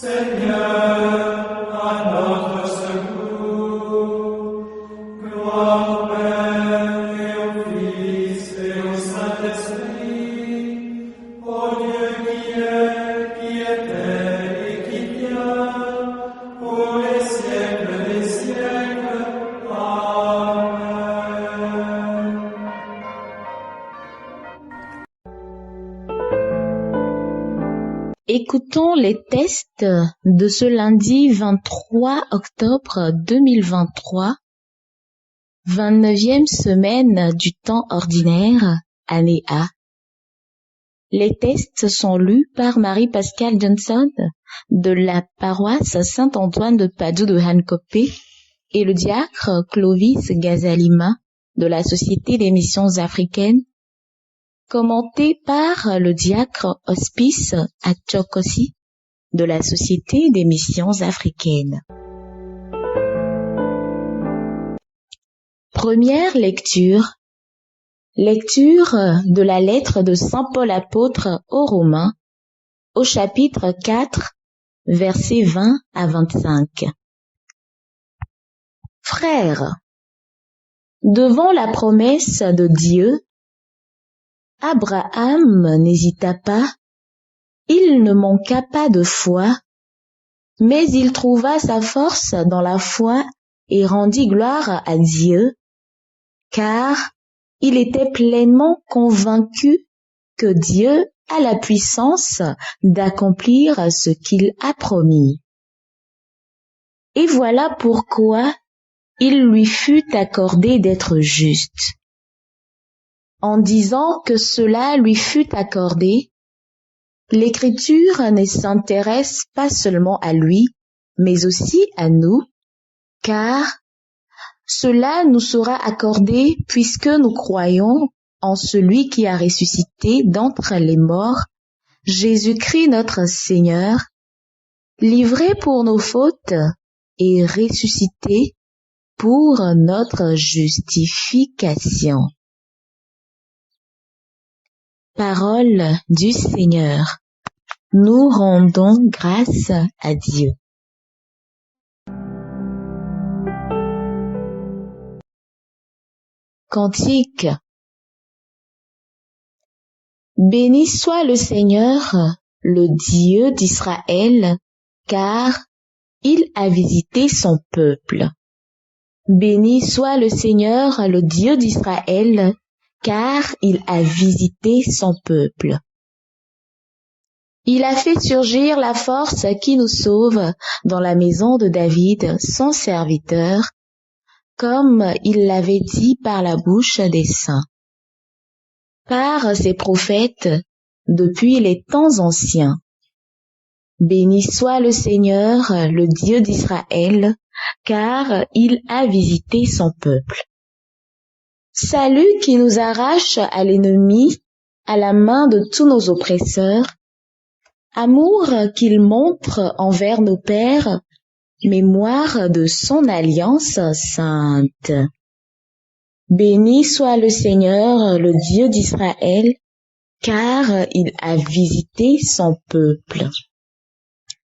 Seigneur, à notre secours. Gloire au Père et au Fils et au Saint-Esprit, au Dieu qui est, qui était et qui vient, pour les siècles des siècles. Amen. Écoutons les tests de ce lundi 23 octobre 2023, 29e semaine du temps ordinaire, année A. Les tests sont lus par Marie-Pascale Johnson de la paroisse Saint-Antoine de Padoue de Hankopé et le diacre Clovis Gazalima de la Société des Missions Africaines, commenté par le diacre Hospice Atchokosi de la Société des Missions Africaines. Première lecture. Lecture de la lettre de Saint Paul apôtre aux Romains, au chapitre 4, versets 20 à 25. Frères, devant la promesse de Dieu, Abraham n'hésita pas, il ne manqua pas de foi, mais il trouva sa force dans la foi et rendit gloire à Dieu, car il était pleinement convaincu que Dieu a la puissance d'accomplir ce qu'il a promis. Et voilà pourquoi il lui fut accordé d'être juste. En disant que cela lui fut accordé, l'Écriture ne s'intéresse pas seulement à lui, mais aussi à nous, car cela nous sera accordé puisque nous croyons en celui qui a ressuscité d'entre les morts, Jésus-Christ notre Seigneur, livré pour nos fautes et ressuscité pour notre justification. Parole du Seigneur. Nous rendons grâce à Dieu. Cantique. Béni soit le Seigneur, le Dieu d'Israël, car il a visité son peuple. Béni soit le Seigneur, le Dieu d'Israël, car il a visité son peuple. Il a fait surgir la force qui nous sauve dans la maison de David, son serviteur, comme il l'avait dit par la bouche des saints. Par ses prophètes, depuis les temps anciens. Béni soit le Seigneur, le Dieu d'Israël, car il a visité son peuple. Salut qui nous arrache à l'ennemi, à la main de tous nos oppresseurs. Amour qu'il montre envers nos pères, mémoire de son alliance sainte. Béni soit le Seigneur, le Dieu d'Israël, car il a visité son peuple.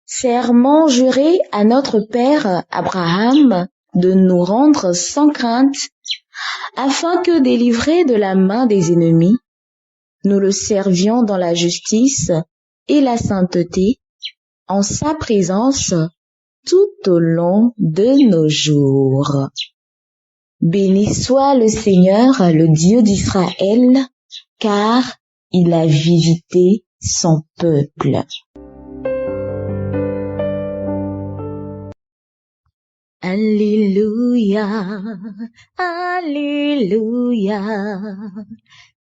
Serment juré à notre père Abraham de nous rendre sans crainte, afin que, délivrés de la main des ennemis, nous le servions dans la justice et la sainteté, en sa présence tout au long de nos jours. Béni soit le Seigneur, le Dieu d'Israël, car il a visité son peuple. Alléluia, Alléluia,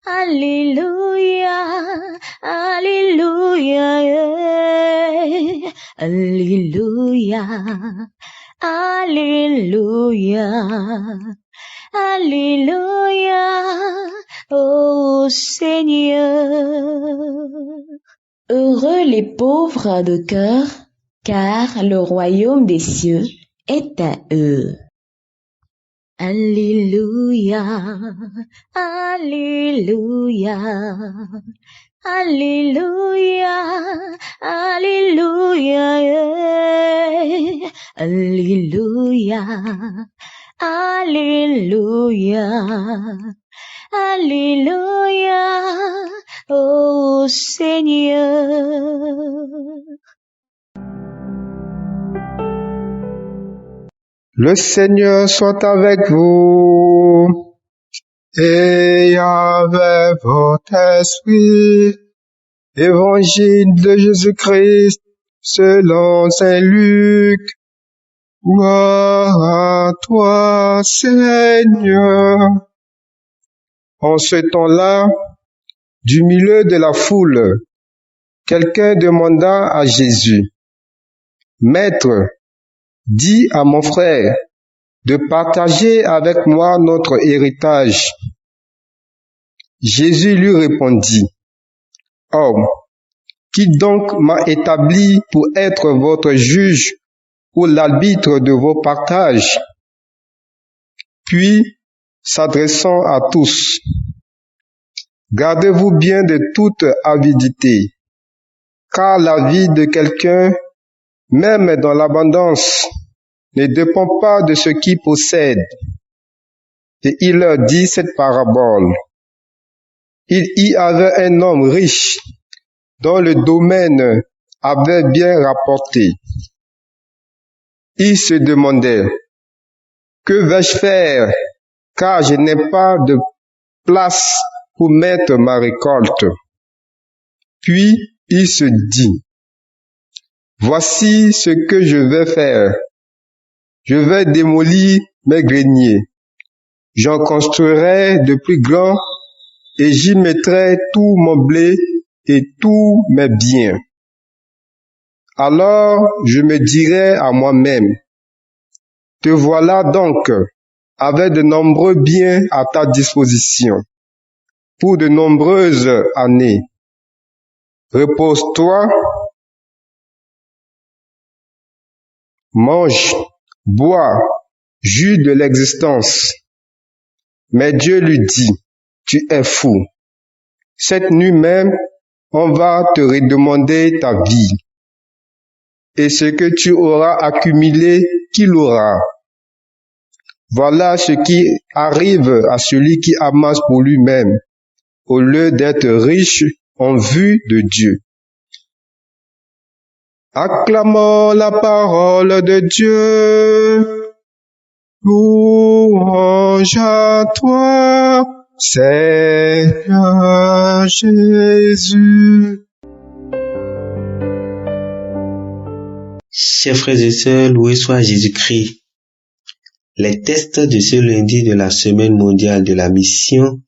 Alléluia, Alléluia, Alléluia, Alléluia, Alléluia, ô Seigneur. Heureux les pauvres de cœur, car le royaume des cieux est à eux. Alléluia, Alléluia, Alléluia, Alléluia, yeah. Alléluia, Alléluia, Alléluia, ô Seigneur. Le Seigneur soit avec vous et avec votre esprit. Évangile de Jésus-Christ selon saint Luc. Gloire à toi, Seigneur. En ce temps-là, du milieu de la foule, quelqu'un demanda à Jésus, « Maître, dis à mon frère de partager avec moi notre héritage. » Jésus lui répondit, « Homme, qui donc m'a établi pour être votre juge ou l'arbitre de vos partages? » Puis, s'adressant à tous, « Gardez-vous bien de toute avidité, car la vie de quelqu'un, même dans l'abondance, ne dépend pas de ce qu'il possède. » Et il leur dit cette parabole. Il y avait un homme riche dont le domaine avait bien rapporté. Il se demandait, « Que vais-je faire, car je n'ai pas de place pour mettre ma récolte? » Puis il se dit, « Voici ce que je vais faire. Je vais démolir mes greniers. J'en construirai de plus grands et j'y mettrai tout mon blé et tous mes biens. Alors je me dirai à moi-même, te voilà donc avec de nombreux biens à ta disposition pour de nombreuses années. Repose-toi, mange, bois, jus de l'existence. » Mais Dieu lui dit, « Tu es fou. Cette nuit même, on va te redemander ta vie. Et ce que tu auras accumulé, qui l'aura? Voilà ce qui arrive à celui qui amasse pour lui-même, au lieu d'être riche en vue de Dieu. » Acclamons la parole de Dieu. Louange à toi, Seigneur Jésus. Chers frères et sœurs, loué soit Jésus-Christ. Les textes de ce lundi de la Semaine mondiale de la mission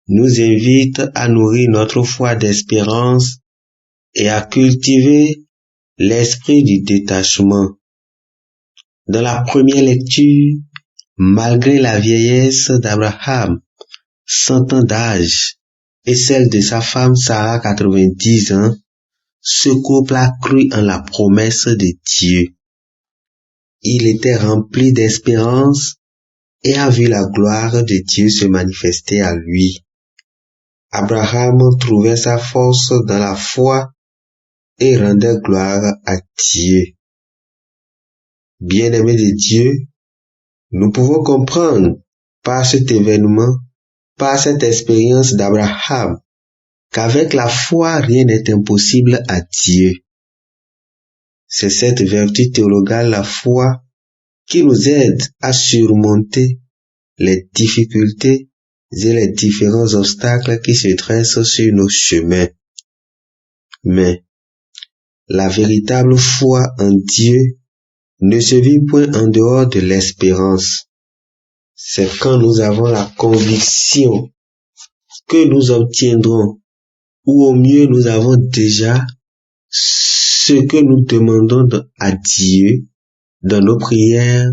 nous invitent à nourrir notre foi d'espérance et à cultiver l'esprit du détachement. Dans la première lecture, malgré la vieillesse d'Abraham, 100 ans d'âge, et celle de sa femme Sarah, 90 ans, ce couple a cru en la promesse de Dieu. Il était rempli d'espérance et a vu la gloire de Dieu se manifester à lui. Abraham trouvait sa force dans la foi et rendait gloire à Dieu. Bien-aimés de Dieu, nous pouvons comprendre par cet événement, par cette expérience d'Abraham, qu'avec la foi, rien n'est impossible à Dieu. C'est cette vertu théologale, la foi, qui nous aide à surmonter les difficultés et les différents obstacles qui se dressent sur nos chemins. Mais la véritable foi en Dieu ne se vit point en dehors de l'espérance. C'est quand nous avons la conviction que nous obtiendrons, ou au mieux nous avons déjà ce que nous demandons à Dieu dans nos prières,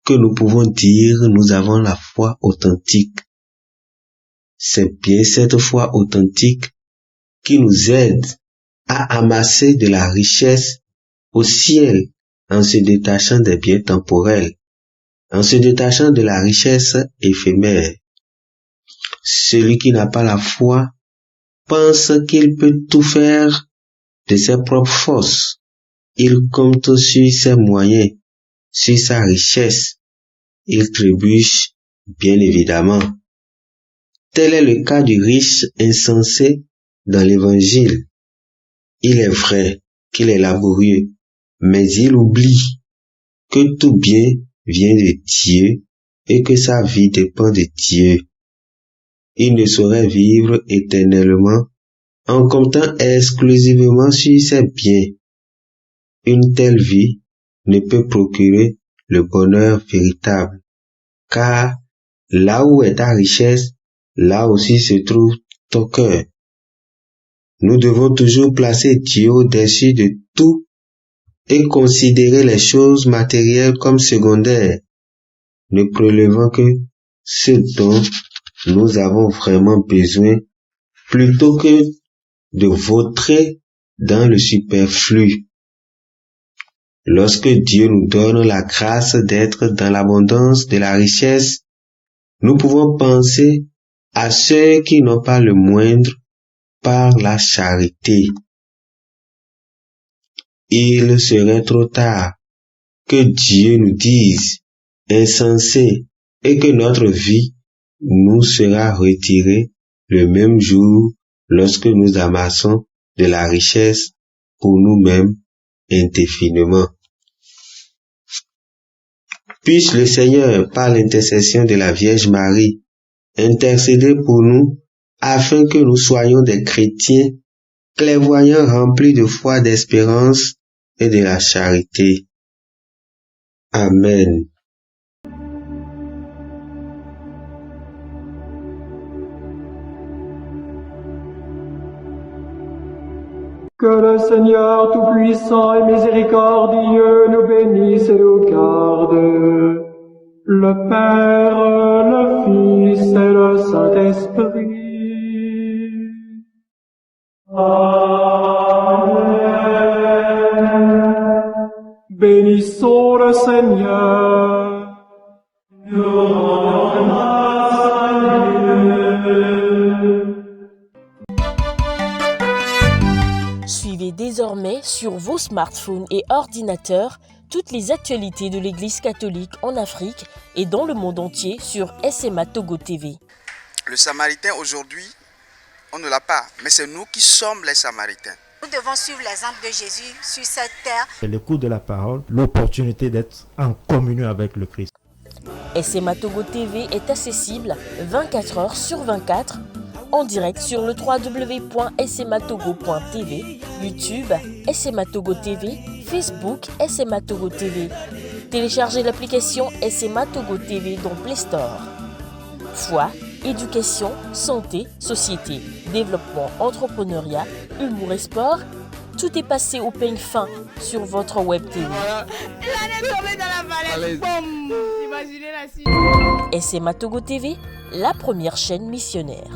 que nous pouvons dire nous avons la foi authentique. C'est bien cette foi authentique qui nous aide à amasser de la richesse au ciel en se détachant des biens temporels, en se détachant de la richesse éphémère. Celui qui n'a pas la foi pense qu'il peut tout faire de ses propres forces. Il compte sur ses moyens, sur sa richesse. Il trébuche, bien évidemment. Tel est le cas du riche insensé dans l'Évangile. Il est vrai qu'il est laborieux, mais il oublie que tout bien vient de Dieu et que sa vie dépend de Dieu. Il ne saurait vivre éternellement en comptant exclusivement sur ses biens. Une telle vie ne peut procurer le bonheur véritable, car là où est ta richesse, là aussi se trouve ton cœur. Nous devons toujours placer Dieu au-dessus de tout et considérer les choses matérielles comme secondaires, ne prélevant que ce dont nous avons vraiment besoin plutôt que de vautrer dans le superflu. Lorsque Dieu nous donne la grâce d'être dans l'abondance de la richesse, nous pouvons penser à ceux qui n'ont pas le moindre par la charité. Il serait trop tard que Dieu nous dise insensé et que notre vie nous sera retirée le même jour lorsque nous amassons de la richesse pour nous-mêmes indéfiniment. Puisse le Seigneur, par l'intercession de la Vierge Marie, intercéder pour nous afin que nous soyons des chrétiens clairvoyants remplis de foi, d'espérance et de la charité. Amen. Que le Seigneur Tout-Puissant et Miséricordieux nous bénisse et nous garde, le Père, le Fils et le Saint-Esprit. Amen. Bénissons le Seigneur. Nous rendons grâce à Dieu. Suivez désormais sur vos smartphones et ordinateurs toutes les actualités de l'Église catholique en Afrique et dans le monde entier sur SMA Togo TV. Le Samaritain aujourd'hui, on ne l'a pas, mais c'est nous qui sommes les Samaritains. Nous devons suivre l'exemple de Jésus sur cette terre. L'écoute de la parole, l'opportunité d'être en communion avec le Christ. SMA Togo TV est accessible 24 heures sur 24 en direct sur le www.smatogo.tv, YouTube, SMA Togo TV, Facebook, SMA Togo TV. Téléchargez l'application SMA Togo TV dans Play Store. Foi, éducation, santé, société, développement, entrepreneuriat, humour et sport, tout est passé au peigne fin sur votre web TV. Il allait tomber dans la falaise. Boum. Imaginez la scène. SMA Togo TV, la première chaîne missionnaire.